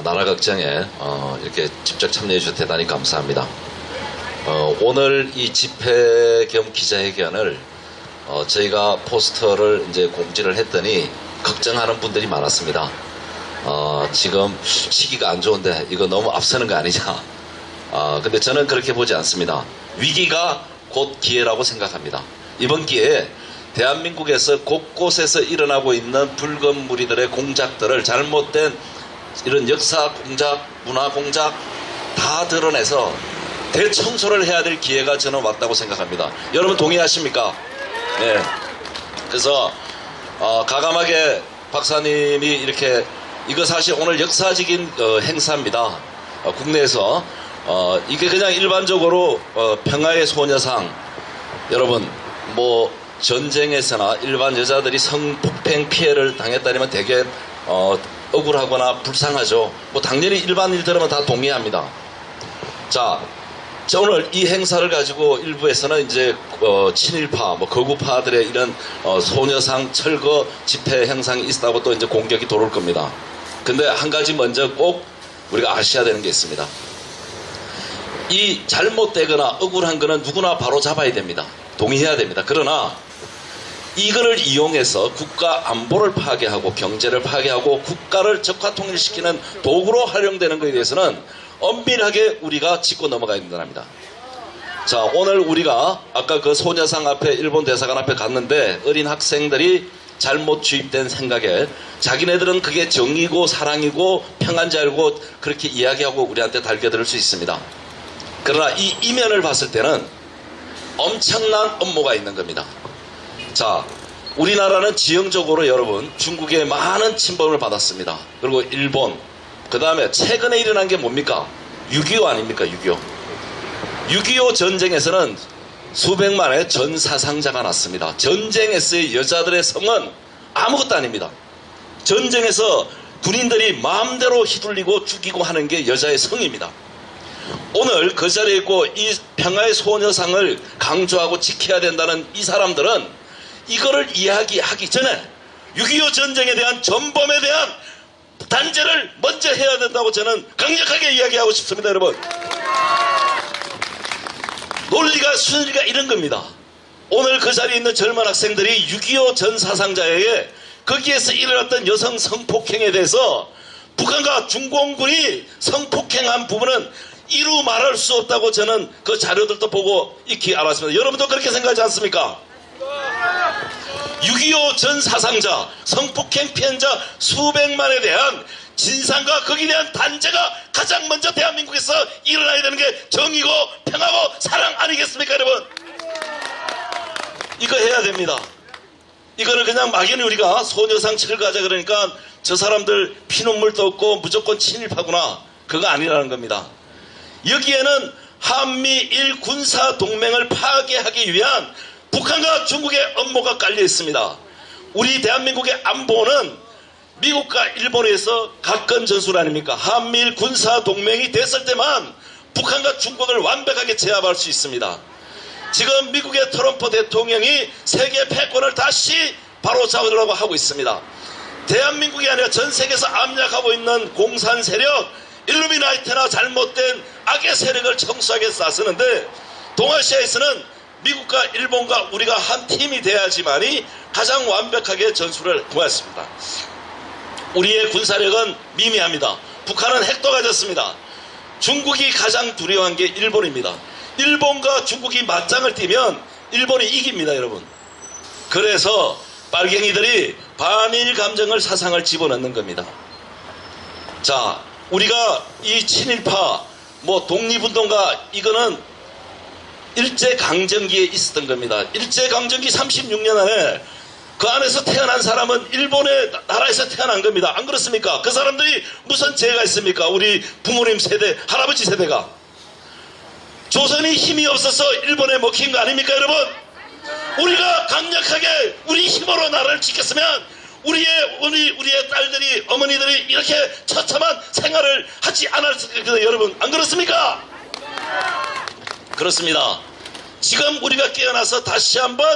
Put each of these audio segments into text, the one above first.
나라 걱정에 이렇게 직접 참여해 주셔서 대단히 감사합니다. 오늘 이 집회 겸 기자회견을 저희가 포스터를 이제 공지를 했더니 걱정하는 분들이 많았습니다. 지금 시기가 안 좋은데 이거 너무 앞서는 거 아니냐. 근데 저는 그렇게 보지 않습니다. 위기가 곧 기회라고 생각합니다. 이번 기회에 대한민국에서 곳곳에서 일어나고 있는 붉은 무리들의 공작들을, 잘못된 이런 역사 공작, 문화 공작 다 드러내서 대청소를 해야 될 기회가 저는 왔다고 생각합니다. 여러분 동의하십니까? 네. 그래서 가감하게 박사님이 이렇게, 이거 사실 오늘 역사적인 행사입니다. 국내에서 이게 그냥 일반적으로 평화의 소녀상, 여러분 뭐 전쟁에서나 일반 여자들이 성폭행 피해를 당했다면 되게 억울하거나 불쌍하죠. 뭐 당연히 일반인들은 다 동의합니다. 자, 오늘 이 행사를 가지고 일부에서는 이제 친일파, 뭐 거구파들의 이런 소녀상 철거 집회 행상이 있다고 또 이제 공격이 돌아올 겁니다. 근데 한 가지 먼저 꼭 우리가 아셔야 되는 게 있습니다. 이 잘못되거나 억울한 거는 누구나 바로 잡아야 됩니다. 동의해야 됩니다. 그러나 이거를 이용해서 국가 안보를 파괴하고 경제를 파괴하고 국가를 적화통일시키는 도구로 활용되는 것에 대해서는 엄밀하게 우리가 짚고 넘어가야 된답니다. 자, 오늘 우리가 아까 그 소녀상 앞에, 일본 대사관 앞에 갔는데 어린 학생들이 잘못 주입된 생각에 자기네들은 그게 정의고 사랑이고 평화인 줄 알고 그렇게 이야기하고 우리한테 달겨들 수 있습니다. 그러나 이 이면을 봤을 때는 엄청난 업무가 있는 겁니다. 자, 우리나라는 지형적으로 여러분 중국의 많은 침범을 받았습니다. 그리고 일본, 그 다음에 최근에 일어난 게 뭡니까? 6.25 아닙니까? 6.25. 6.25 전쟁에서는 수백만의 전사상자가 났습니다. 전쟁에서의 여자들의 성은 아무것도 아닙니다. 전쟁에서 군인들이 마음대로 휘둘리고 죽이고 하는 게 여자의 성입니다. 오늘 그 자리에 있고 이 평화의 소녀상을 강조하고 지켜야 된다는 이 사람들은 이거를 이야기하기 전에 6.25 전쟁에 대한 전범에 대한 단죄를 먼저 해야 된다고 저는 강력하게 이야기하고 싶습니다. 여러분, 논리가 순리가 이런 겁니다. 오늘 그 자리에 있는 젊은 학생들이 6.25 전사상자에게 거기에서 일어났던 여성 성폭행에 대해서 북한과 중공군이 성폭행한 부분은 이루 말할 수 없다고 저는 그 자료들도 보고 익히 알았습니다. 여러분도 그렇게 생각하지 않습니까? 6.25 전사상자, 성폭행 피해자 수백만에 대한 진상과 거기에 대한 단죄가 가장 먼저 대한민국에서 일어나야 되는 게 정의고 평화고 사랑 아니겠습니까, 여러분? 이거 해야 됩니다. 이거는 그냥 막연히 우리가 소녀상 철거하자 그러니까 저 사람들 피눈물도 없고 무조건 친일파구나, 그거 아니라는 겁니다. 여기에는 한미일 군사동맹을 파괴하기 위한 북한과 중국의 업무가 깔려 있습니다. 우리 대한민국의 안보는 미국과 일본에서 각건 전술 아닙니까? 한미일 군사동맹이 됐을 때만 북한과 중국을 완벽하게 제압할 수 있습니다. 지금 미국의 트럼프 대통령이 세계 패권을 다시 바로잡으려고 하고 있습니다. 대한민국이 아니라 전 세계에서 압력하고 있는 공산 세력, 일루미나이트나 잘못된 악의 세력을 청소하게 나서는데, 동아시아에서는 미국과 일본과 우리가 한 팀이 돼야지만이 가장 완벽하게 전술을 구했습니다. 우리의 군사력은 미미합니다. 북한은 핵도 가졌습니다. 중국이 가장 두려워한 게 일본입니다. 일본과 중국이 맞짱을 띄면 일본이 이깁니다, 여러분. 그래서 빨갱이들이 반일 감정을, 사상을 집어넣는 겁니다. 자, 우리가 이 친일파, 뭐 독립운동가, 이거는 일제강점기에 있었던 겁니다. 일제강점기 36년 안에 그 안에서 태어난 사람은 일본의 나라에서 태어난 겁니다. 안 그렇습니까? 그 사람들이 무슨 죄가 있습니까? 우리 부모님 세대, 할아버지 세대가. 조선이 힘이 없어서 일본에 먹힌 거 아닙니까, 여러분? 우리가 강력하게 우리 힘으로 나라를 지켰으면 우리의 딸들이, 어머니들이 이렇게 처참한 생활을 하지 않았을 거예요, 여러분. 안 그렇습니까? 그렇습니다. 지금 우리가 깨어나서 다시 한번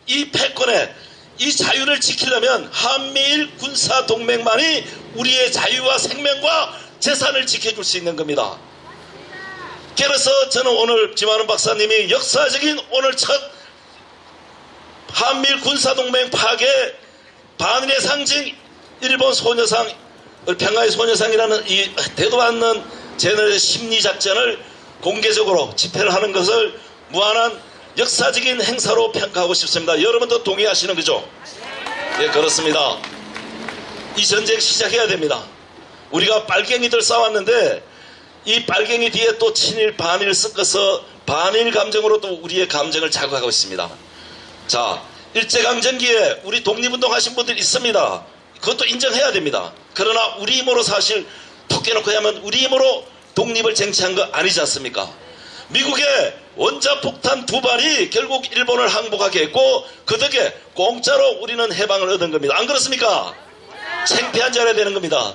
이 패권에, 이 자유를 지키려면 한미일 군사동맹만이 우리의 자유와 생명과 재산을 지켜줄 수 있는 겁니다. 그래서 저는 오늘 김한원 박사님이 역사적인 오늘 첫 한미일 군사동맹 파괴 반일의 상징 일본 소녀상 평화의 소녀상이라는 이 대도 않는 쟤네의 심리작전을 공개적으로 집회를 하는 것을 무한한 역사적인 행사로 평가하고 싶습니다. 여러분도 동의하시는 거죠? 예, 그렇습니다. 이 전쟁 시작해야 됩니다. 우리가 빨갱이들 싸웠는데 이 빨갱이 뒤에 또 친일 반일 섞어서 반일 감정으로 또 우리의 감정을 자극하고 있습니다. 자, 일제강점기에 우리 독립운동 하신 분들 있습니다. 그것도 인정해야 됩니다. 그러나 우리 힘으로 사실 톡 깨놓고 하면 우리 힘으로 독립을 쟁취한 거 아니지 않습니까? 미국의 원자폭탄 2발이 결국 일본을 항복하게 했고 그 덕에 공짜로 우리는 해방을 얻은 겁니다. 안 그렇습니까? 창피한 줄 알아야 되는 겁니다.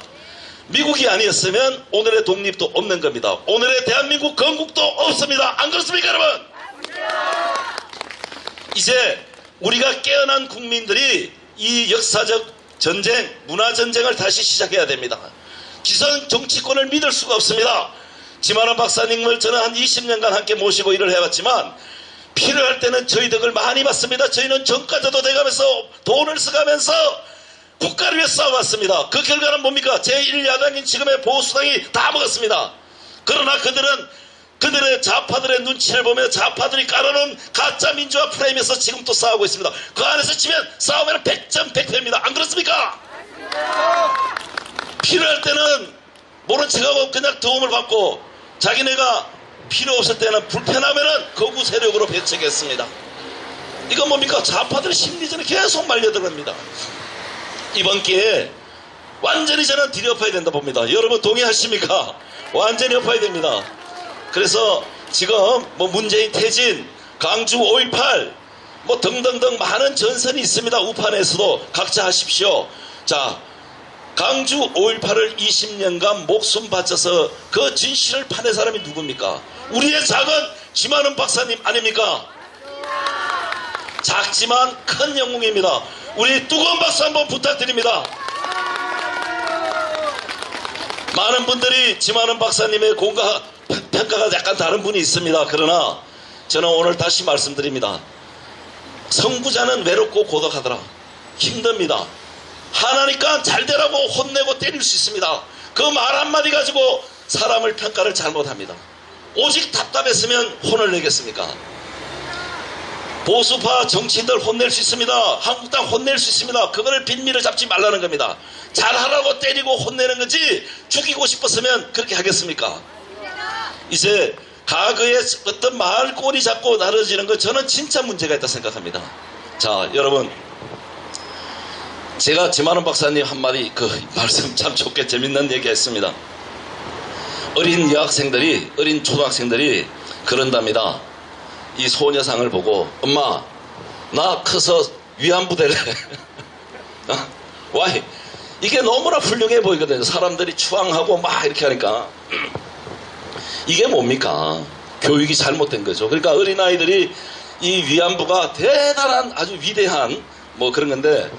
미국이 아니었으면 오늘의 독립도 없는 겁니다. 오늘의 대한민국 건국도 없습니다. 안 그렇습니까, 여러분? 이제 우리가 깨어난 국민들이 이 역사적 전쟁, 문화전쟁을 다시 시작해야 됩니다. 기성 정치권을 믿을 수가 없습니다. 김한원 박사님을 저는 한 20년간 함께 모시고 일을 해왔지만 필요할 때는 저희 덕을 많이 받습니다. 저희는 정가자도 돼가면서 돈을 써가면서 국가를 위해 싸워왔습니다. 그 결과는 뭡니까? 제1야당인 지금의 보수당이 다 먹었습니다. 그러나 그들의 좌파들의 눈치를 보며 좌파들이 깔아놓은 가짜 민주화 프레임에서 지금 또 싸우고 있습니다. 그 안에서 치면 싸우면 100점 100패입니다. 안 그렇습니까? 필요할 때는 모른 척하고 그냥 도움을 받고 자기네가 필요 없을 때는 불편하면은 거구 세력으로 배척했습니다. 이건 뭡니까? 좌파들의 심리전에 계속 말려들어갑니다. 이번 기회에 완전히 저는 들여엎어야 된다 봅니다. 여러분 동의하십니까? 완전히 엎어야 됩니다. 그래서 지금 뭐 문재인 퇴진, 강주 5.18 뭐 등등등 많은 전선이 있습니다. 우판에서도 각자 하십시오. 자, 강주 5.18을 20년간 목숨 바쳐서 그 진실을 파낸 사람이 누굽니까? 우리의 작은 김한원 박사님 아닙니까? 작지만 큰 영웅입니다. 우리 뜨거운 박수 한번 부탁드립니다. 많은 분들이 김한원 박사님의 평가가 약간 다른 분이 있습니다. 그러나 저는 오늘 다시 말씀드립니다. 선구자는 외롭고 고독하더라. 힘듭니다. 하나니까 잘 되라고 혼내고 때릴 수 있습니다. 그 말 한마디 가지고 사람을 평가를 잘못합니다. 오직 답답했으면 혼을 내겠습니까? 보수파 정치인들 혼낼 수 있습니다. 한국당 혼낼 수 있습니다. 그거를 빈미를 잡지 말라는 겁니다. 잘하라고 때리고 혼내는 거지 죽이고 싶었으면 그렇게 하겠습니까? 이제 과거에 어떤 마을 꼴이 자꾸 나눠지는 거 저는 진짜 문제가 있다 생각합니다. 자, 여러분, 제가 김한원 박사님 한마디 그 말씀 참 좋게 재밌는 얘기 했습니다. 어린 여학생들이, 어린 초등학생들이 그런답니다. 이 소녀상을 보고 엄마 나 커서 위안부 될래. 와이 이게 너무나 훌륭해 보이거든요. 사람들이 추앙하고 막 이렇게 하니까 이게 뭡니까? 교육이 잘못된 거죠. 그러니까 어린아이들이 이 위안부가 대단한 아주 위대한 뭐 그런 건데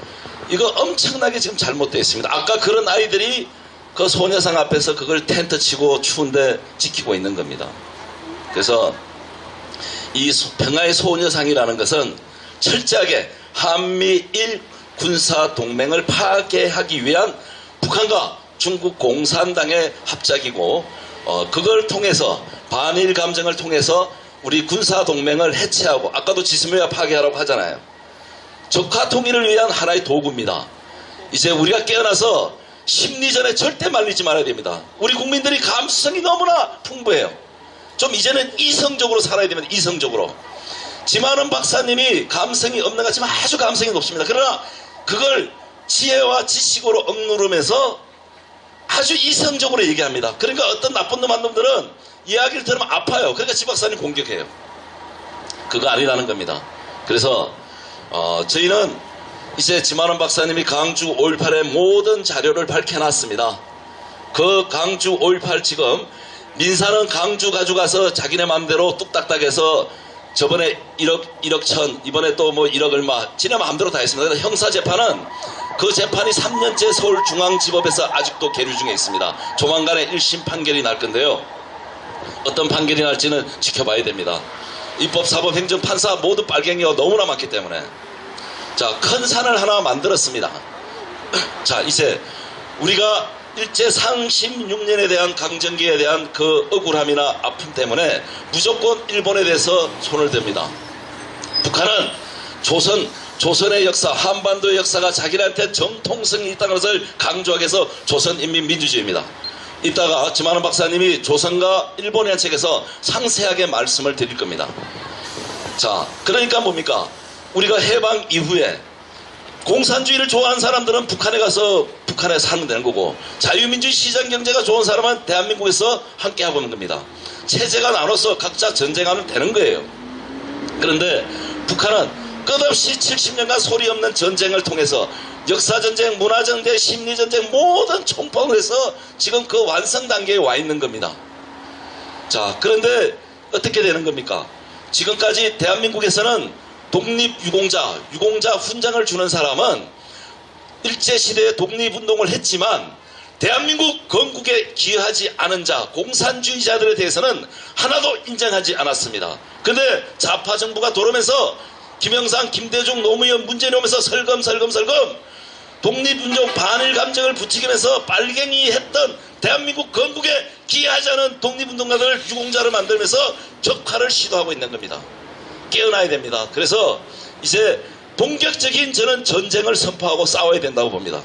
이거 엄청나게 지금 잘못되어 있습니다. 아까 그런 아이들이 그 소녀상 앞에서 그걸 텐트 치고 추운데 지키고 있는 겁니다. 그래서 이 평화의 소녀상이라는 것은 철저하게 한미일 군사동맹을 파괴하기 위한 북한과 중국 공산당의 합작이고 그걸 통해서 반일 감정을 통해서 우리 군사동맹을 해체하고 아까도 지스미아 파괴하라고 하잖아요. 적화 통일을 위한 하나의 도구입니다. 이제 우리가 깨어나서 심리전에 절대 말리지 말아야 됩니다. 우리 국민들이 감수성이 너무나 풍부해요. 좀 이제는 이성적으로 살아야 됩니다. 이성적으로. 김한원 박사님이 감성이 없는 것 같지만 아주 감성이 높습니다. 그러나 그걸 지혜와 지식으로 억누르면서 아주 이성적으로 얘기합니다. 그러니까 어떤 나쁜 놈 한 놈들은 이야기를 들으면 아파요. 그러니까 지 박사님 공격해요. 그거 아니라는 겁니다. 그래서 저희는 이제 김한원 박사님이 강주 5.18의 모든 자료를 밝혀놨습니다. 그 강주 5.18 지금 민사는 강주 가져가서 자기네 마음대로 뚝딱딱해서 저번에 1억 천 이번에 또 뭐 1억 얼마 지네 마음대로 다 했습니다. 형사재판은 그 재판이 3년째 서울중앙지법에서 아직도 계류 중에 있습니다. 조만간에 1심 판결이 날 건데요. 어떤 판결이 날지는 지켜봐야 됩니다. 입법, 사법, 행정, 판사 모두 빨갱이가 너무나 많기 때문에. 자, 큰 산을 하나 만들었습니다. 자, 이제 우리가 일제 상심 6년에 대한 강점기에 대한 그 억울함이나 아픔 때문에 무조건 일본에 대해서 손을 댑니다. 북한은 조선의 역사, 한반도의 역사가 자기한테 정통성이 있다는 것을 강조하기 위해서 조선인민민주주의입니다. 이따가 지만원 박사님이 조선과 일본이라는 책에서 상세하게 말씀을 드릴 겁니다. 자, 그러니까 뭡니까? 우리가 해방 이후에 공산주의를 좋아하는 사람들은 북한에 가서 북한에 살면 되는 거고, 자유민주주의 시장경제가 좋은 사람은 대한민국에서 함께 하고 있는 겁니다. 체제가 나눠서 각자 전쟁하면 되는 거예요. 그런데 북한은 끝없이 70년간 소리 없는 전쟁을 통해서 역사전쟁, 문화전쟁, 심리전쟁 모든 총파을 해서 지금 그 완성 단계에 와 있는 겁니다. 자, 그런데 어떻게 되는 겁니까? 지금까지 대한민국에서는 독립유공자 훈장을 주는 사람은 일제시대에 독립운동을 했지만 대한민국 건국에 기여하지 않은 자, 공산주의자들에 대해서는 하나도 인정하지 않았습니다. 그런데 좌파 정부가 들어오면서 김영삼, 김대중, 노무현, 문재인 오면서 설검 독립운동 반일 감정을 부추기면서 빨갱이 했던 대한민국 건국에 기여하지 않은 독립운동가들을 유공자로 만들면서 적화를 시도하고 있는 겁니다. 깨어나야 됩니다. 그래서 이제 본격적인 저는 전쟁을 선포하고 싸워야 된다고 봅니다.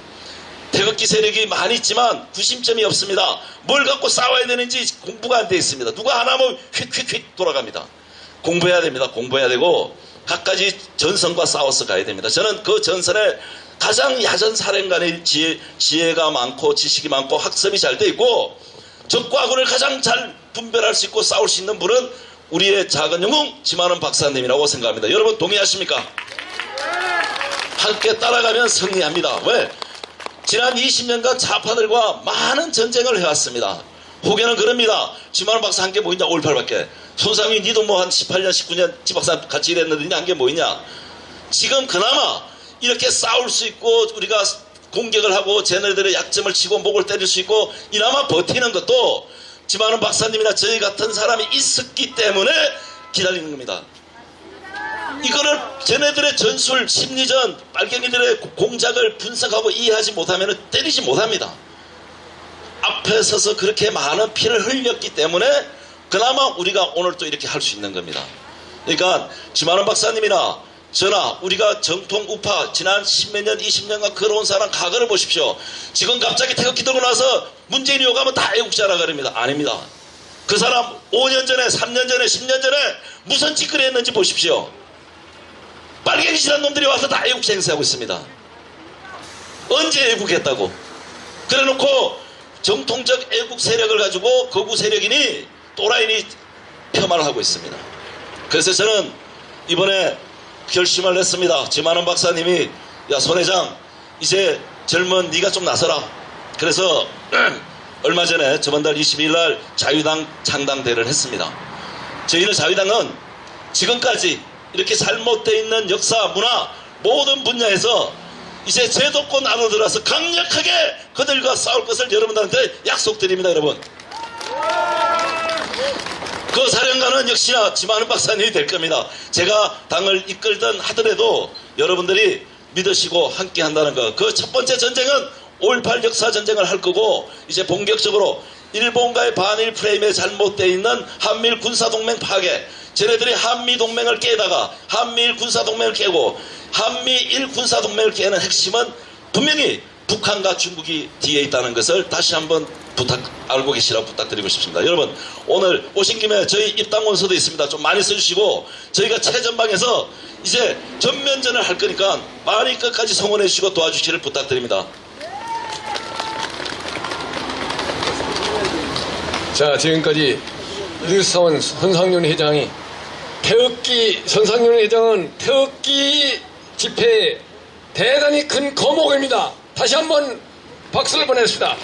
태극기 세력이 많이 있지만 구심점이 없습니다. 뭘 갖고 싸워야 되는지 공부가 안 돼 있습니다. 누가 하나 뭐 휙휙휙 돌아갑니다. 공부해야 됩니다. 공부해야 되고 갖가지 전선과 싸워서 가야 됩니다. 저는 그 전선에 가장 야전 사령관의 지혜가 많고 지식이 많고 학습이 잘 돼 있고 적과 악을 가장 잘 분별할 수 있고 싸울 수 있는 분은 우리의 작은 영웅 지만원 박사님이라고 생각합니다. 여러분 동의하십니까? 함께 따라가면 승리합니다. 왜? 지난 20년간 좌파들과 많은 전쟁을 해왔습니다. 혹여는 그럽니다. 지만원 박사 함께 뭐 있냐? 5.18밖에. 손상민 니도 뭐 한 18년 19년 지박사 같이 일했는데 니 한 게 뭐 있냐? 지금 그나마 이렇게 싸울 수 있고 우리가 공격을 하고 쟤네들의 약점을 치고 목을 때릴 수 있고 이나마 버티는 것도 지만원 박사님이나 저희 같은 사람이 있었기 때문에 기다리는 겁니다. 이거를 쟤네들의 전술, 심리전, 빨갱이들의 공작을 분석하고 이해하지 못하면 때리지 못합니다. 앞에 서서 그렇게 많은 피를 흘렸기 때문에 그나마 우리가 오늘 또 이렇게 할 수 있는 겁니다. 그러니까 지만원 박사님이나 저나 우리가 정통 우파 지난 10몇 년 20년간 걸어온 사람 과거를 보십시오. 지금 갑자기 태극기 들고 나서 문재인이 오가면 다 애국자라 그럽니다. 아닙니다. 그 사람 5년 전에 3년 전에 10년 전에 무슨 짓거리 했는지 보십시오. 빨갱이 지난 놈들이 와서 다 애국자 행세하고 있습니다. 언제 애국했다고? 그래놓고 정통적 애국 세력을 가지고 거구 세력이니 또라이니 폄하를 하고 있습니다. 그래서 저는 이번에 결심을 냈습니다. 지만원 박사님이 야 손 회장 이제 젊은 네가 좀 나서라. 그래서 얼마 전에 저번달 22일 날 자유당 창당대를 했습니다. 저희는 자유당은 지금까지 이렇게 잘못되어 있는 역사, 문화 모든 분야에서 이제 제도권 안으로 들어와서 강력하게 그들과 싸울 것을 여러분들한테 약속드립니다. 여러분. 그 사령관은 역시나 지만원 박사님이 될 겁니다. 제가 당을 이끌던 하더라도 여러분들이 믿으시고 함께 한다는 거. 그 첫 번째 전쟁은 5.18 역사 전쟁을 할 거고 이제 본격적으로 일본과의 반일 프레임에 잘못되어 있는 한미일 군사동맹 파괴. 쟤네들이 한미동맹을 깨다가 한미일 군사동맹을 깨고 한미일 군사동맹을 깨는 핵심은 분명히 북한과 중국이 뒤에 있다는 것을 다시 한번 알고 계시라고 부탁드리고 싶습니다. 여러분 오늘 오신 김에 저희 입당 원서도 있습니다. 좀 많이 써주시고 저희가 최전방에서 이제 전면전을 할 거니까 많이 끝까지 성원해 주시고 도와주시기를 부탁드립니다. 자, 지금까지 이두사원 선상윤 회장이 선상윤 회장은 태극기 집회에 대단히 큰 거목입니다. 다시 한번 박수를 보냈습니다.